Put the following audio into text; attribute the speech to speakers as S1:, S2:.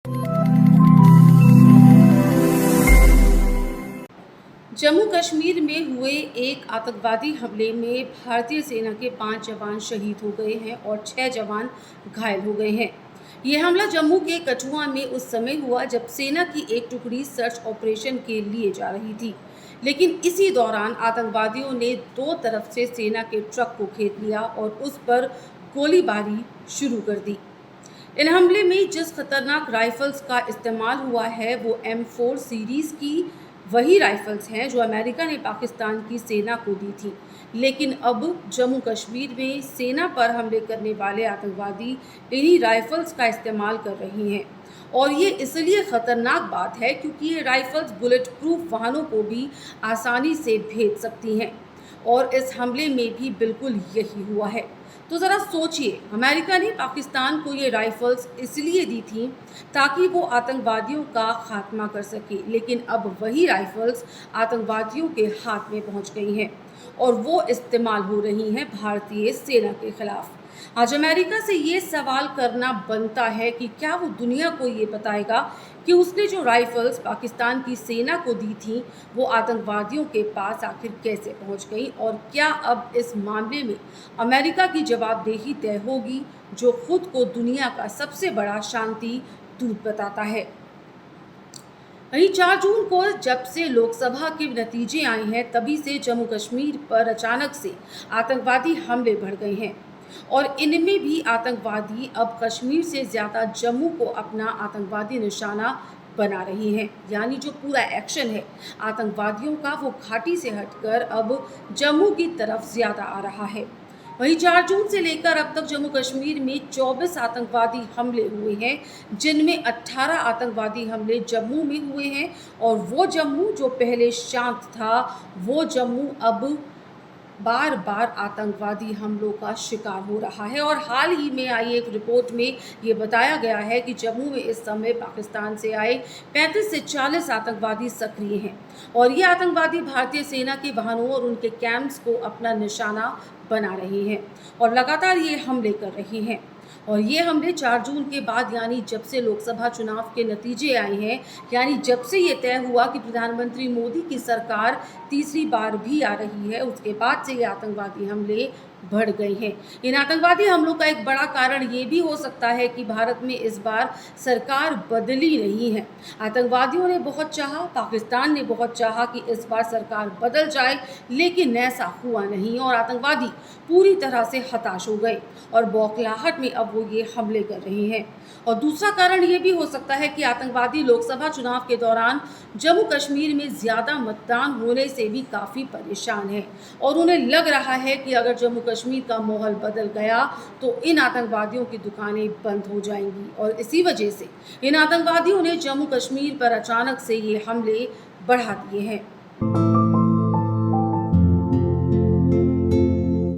S1: जम्मू कश्मीर में हुए एक आतंकवादी हमले में भारतीय सेना के 5 जवान शहीद हो गए हैं और 6 जवान घायल हो गए हैं। ये हमला जम्मू के कठुआ में उस समय हुआ जब सेना की एक टुकड़ी सर्च ऑपरेशन के लिए जा रही थी, लेकिन इसी दौरान आतंकवादियों ने दो तरफ से सेना के ट्रक को घेर लिया और उस पर गोलीबारी शुरू कर दी। इन हमले में जिस खतरनाक राइफल्स का इस्तेमाल हुआ है वो M4 सीरीज की वही राइफल्स हैं जो अमेरिका ने पाकिस्तान की सेना को दी थी। लेकिन अब जम्मू कश्मीर में सेना पर हमले करने वाले आतंकवादी इन्हीं राइफल्स का इस्तेमाल कर रहे हैं और ये इसलिए ख़तरनाक बात है क्योंकि ये राइफल्स बुलेट प्रूफ वाहनों को भी आसानी से भेज सकती हैं और इस हमले में भी बिल्कुल यही हुआ है। तो ज़रा सोचिए, अमेरिका ने पाकिस्तान को ये राइफल्स इसलिए दी थी ताकि वो आतंकवादियों का खात्मा कर सके, लेकिन अब वही राइफल्स आतंकवादियों के हाथ में पहुंच गई हैं और वो इस्तेमाल हो रही हैं भारतीय सेना के खिलाफ। आज अमेरिका से ये सवाल करना बनता है कि क्या वो दुनिया को ये बताएगा कि उसने जो राइफल्स पाकिस्तान की सेना को दी थी वो आतंकवादियों के पास आखिर कैसे पहुंच गई, और क्या अब इस मामले में अमेरिका की जवाबदेही तय होगी जो खुद को दुनिया का सबसे बड़ा शांति दूत बताता है। वहीं 4 जून को जब से लोकसभा के नतीजे आए हैं तभी से जम्मू कश्मीर पर अचानक से आतंकवादी हमले बढ़ गए हैं और इनमें भी आतंकवादी अब कश्मीर से ज़्यादा जम्मू को अपना आतंकवादी निशाना बना रही हैं। यानी जो पूरा एक्शन है आतंकवादियों का वो घाटी से हटकर अब जम्मू की तरफ ज़्यादा आ रहा है। वहीं 4 जून से लेकर अब तक जम्मू कश्मीर में 24 आतंकवादी हमले हुए हैं, जिनमें 18 आतंकवादी हमले जम्मू में हुए हैं और वो जम्मू जो पहले शांत था वो जम्मू अब बार बार आतंकवादी हमलों का शिकार हो रहा है। और हाल ही में आई एक रिपोर्ट में ये बताया गया है कि जम्मू में इस समय पाकिस्तान से आए 35 से 40 आतंकवादी सक्रिय हैं और ये आतंकवादी भारतीय सेना के वाहनों और उनके कैंप्स को अपना निशाना बना रहे हैं और लगातार ये हमले कर रहे हैं। और ये हमले 4 जून के बाद, यानी जब से लोकसभा चुनाव के नतीजे आए हैं, यानी जब से ये तय हुआ कि प्रधानमंत्री मोदी की सरकार तीसरी बार भी आ रही है, उसके बाद से ये आतंकवादी हमले बढ़ गए हैं। इन आतंकवादी हमलों का एक बड़ा कारण ये भी हो सकता है कि भारत में इस बार सरकार बदली नहीं है। आतंकवादियों ने बहुत चाहा, पाकिस्तान ने बहुत चाहा कि इस बार सरकार बदल जाए, लेकिन ऐसा हुआ नहीं और आतंकवादी पूरी तरह से हताश हो गए और बौखलाहट में अब वो ये हमले कर रहे हैं। और दूसरा कारण ये भी हो सकता है कि आतंकवादी लोकसभा चुनाव के दौरान जम्मू कश्मीर में ज़्यादा मतदान होने से भी काफ़ी परेशान है और उन्हें लग रहा है कि अगर जम्मू कश्मीर का माहौल बदल गया तो इन आतंकवादियों की दुकानें बंद हो जाएंगी और इसी वजह से इन आतंकवादियों ने जम्मू कश्मीर पर अचानक से ये हमले बढ़ा दिए हैं।